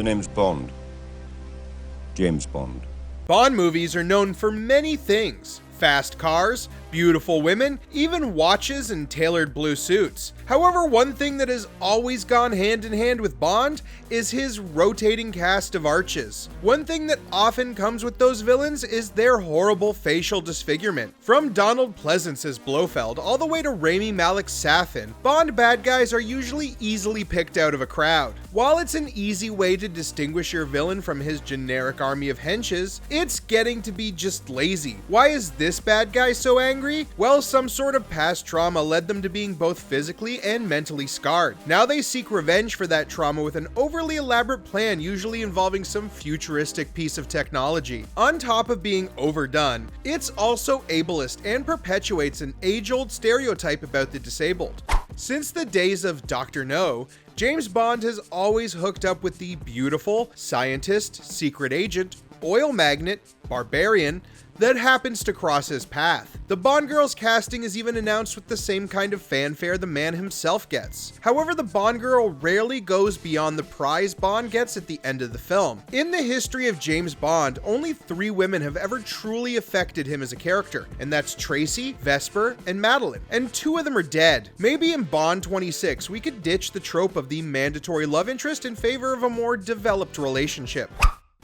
name's Bond. James Bond. Bond movies are known for many things. Fast cars, beautiful women, even watches and tailored blue suits. However, one thing that has always gone hand in hand with Bond is his rotating cast of arches. One thing that often comes with those villains is their horrible facial disfigurement. From Donald Pleasance's Blofield all the way to Rami Malek's Safin, Bond bad guys are usually easily picked out of a crowd. While it's an easy way to distinguish your villain from his generic army of henches, it's getting to be just lazy. Why is this bad guy so angry? Well, some sort of past trauma led them to being both physically and mentally scarred. Now they seek revenge for that trauma with an overly elaborate plan, usually involving some futuristic piece of technology. On top of being overdone, it's also ableist and perpetuates an age-old stereotype about the disabled. Since the days of Dr. No, James Bond has always hooked up with the beautiful, scientist, secret agent, oil magnate, barbarian, that happens to cross his path. The Bond girl's casting is even announced with the same kind of fanfare the man himself gets. However, the Bond girl rarely goes beyond the prize Bond gets at the end of the film. In the history of James Bond, only 3 women have ever truly affected him as a character, and that's Tracy, Vesper, and Madeline. And 2 of them are dead. Maybe in Bond 26, we could ditch the trope of the mandatory love interest in favor of a more developed relationship.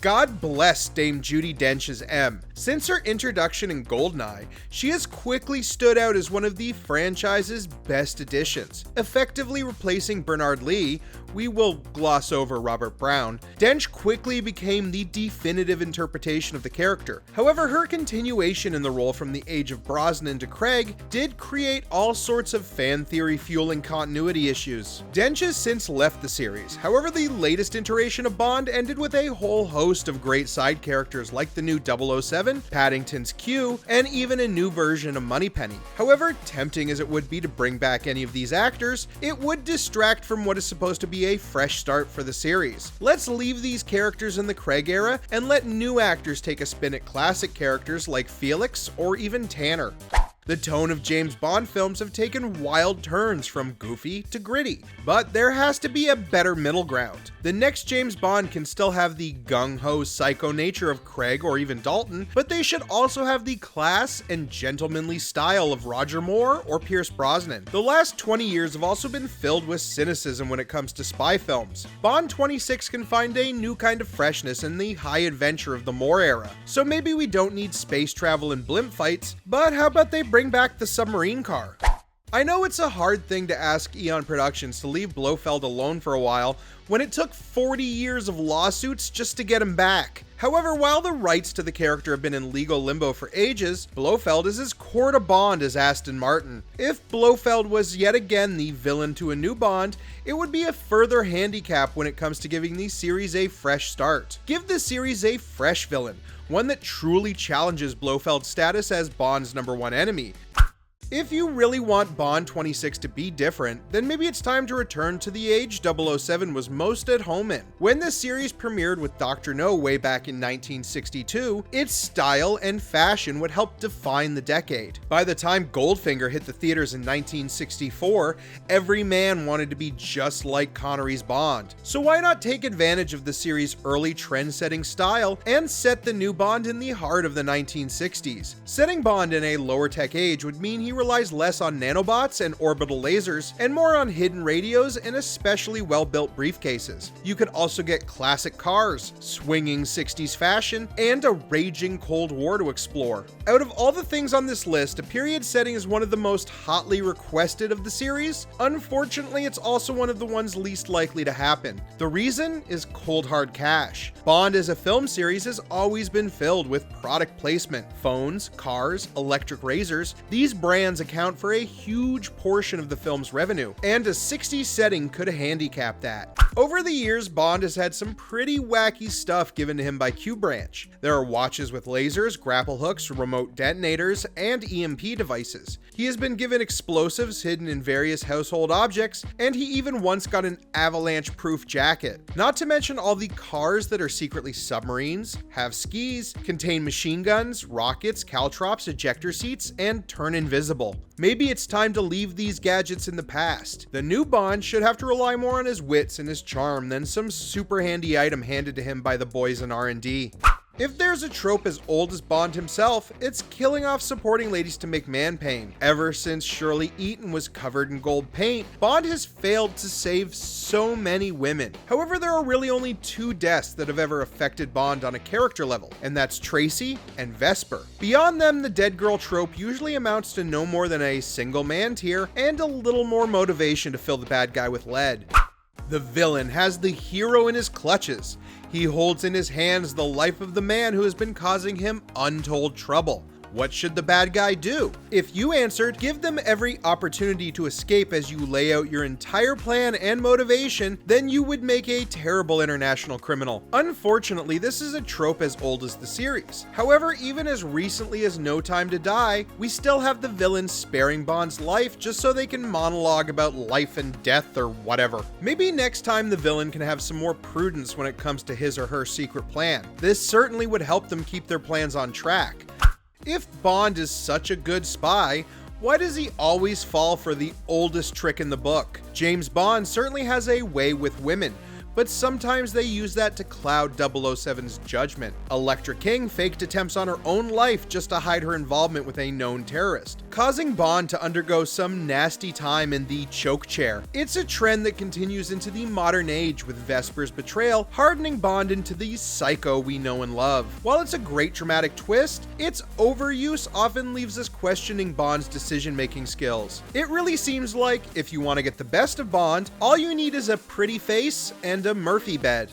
God bless Dame Judi Dench's M. Since her introduction in GoldenEye, she has quickly stood out as one of the franchise's best additions. Effectively replacing Bernard Lee, we will gloss over Robert Brown, Dench quickly became the definitive interpretation of the character. However, her continuation in the role from the age of Brosnan to Crieg did create all sorts of fan theory fueling continuity issues. Dench has since left the series. However, the latest iteration of Bond ended with a whole host of great side characters like the new 007, Paddington's Q, and even a new version of Moneypenny. However, tempting as it would be to bring back any of these actors, it would distract from what is supposed to be a fresh start for the series. Let's leave these characters in the Crieg era and let new actors take a spin at classic characters like Felix or even Tanner. The tone of James Bond films have taken wild turns from goofy to gritty, but there has to be a better middle ground. The next James Bond can still have the gung-ho psycho nature of Crieg or even Dalton, but they should also have the class and gentlemanly style of Roger Moore or Pierce Brosnan. The last 20 years have also been filled with cynicism when it comes to spy films. Bond 26 can find a new kind of freshness in the high adventure of the Moore era. So maybe we don't need space travel and blimp fights, but how about they bring back the submarine car? I know it's a hard thing to ask Eon Productions to leave Blofeld alone for a while when it took 40 years of lawsuits just to get him back. However, while the rights to the character have been in legal limbo for ages, Blofeld is as core to Bond as Aston Martin. If Blofeld was yet again the villain to a new Bond, it would be a further handicap when it comes to giving the series a fresh start. Give the series a fresh villain, one that truly challenges Blofeld's status as Bond's #1 enemy. If you really want Bond 26 to be different, then maybe it's time to return to the age 007 was most at home in. When the series premiered with Dr. No way back in 1962, its style and fashion would help define the decade. By the time Goldfinger hit the theaters in 1964, every man wanted to be just like Connery's Bond. So why not take advantage of the series' early trend-setting style and set the new Bond in the heart of the 1960s? Setting Bond in a lower-tech age would mean he relies less on nanobots and orbital lasers and more on hidden radios and especially well-built briefcases. You could also get classic cars, swinging 60s fashion, and a raging Cold War to explore. Out of all the things on this list, a period setting is one of the most hotly requested of the series. Unfortunately, it's also one of the ones least likely to happen. The reason is cold hard cash. Bond as a film series has always been filled with product placement. Phones, cars, electric razors. These brands account for a huge portion of the film's revenue, and a 60s setting could handicap that. Over the years, Bond has had some pretty wacky stuff given to him by Q Branch. There are watches with lasers, grapple hooks, remote detonators, and EMP devices. He has been given explosives hidden in various household objects, and he even once got an avalanche-proof jacket. Not to mention all the cars that are secretly submarines, have skis, contain machine guns, rockets, caltrops, ejector seats, and turn invisible. unbelievable. Maybe it's time to leave these gadgets in the past. The new Bond should have to rely more on his wits and his charm than some super handy item handed to him by the boys in R&D. If there's a trope as old as Bond himself, it's killing off supporting ladies to make man pain. Ever since Shirley Eaton was covered in gold paint, Bond has failed to save so many women. However, there are really only 2 deaths that have ever affected Bond on a character level, and that's Tracy and Vesper. Beyond them, the dead girl trope usually amounts to no more than a single man tear and a little more motivation to fill the bad guy with lead. The villain has the hero in his clutches. He holds in his hands the life of the man who has been causing him untold trouble. What should the bad guy do? If you answered, give them every opportunity to escape as you lay out your entire plan and motivation, then you would make a terrible international criminal. Unfortunately, this is a trope as old as the series. However, even as recently as No Time to Die, we still have the villain sparing Bond's life just so they can monologue about life and death or whatever. Maybe next time the villain can have some more prudence when it comes to his or her secret plan. This certainly would help them keep their plans on track. If Bond is such a good spy, why does he always fall for the oldest trick in the book? James Bond certainly has a way with women, but sometimes they use that to cloud 007's judgment. Elektra King faked attempts on her own life just to hide her involvement with a known terrorist, causing Bond to undergo some nasty time in the choke chair. It's a trend that continues into the modern age, with Vesper's betrayal hardening Bond into the psycho we know and love. While it's a great dramatic twist, its overuse often leaves us questioning Bond's decision-making skills. It really seems like if you want to get the best of Bond, all you need is a pretty face and a Murphy bed.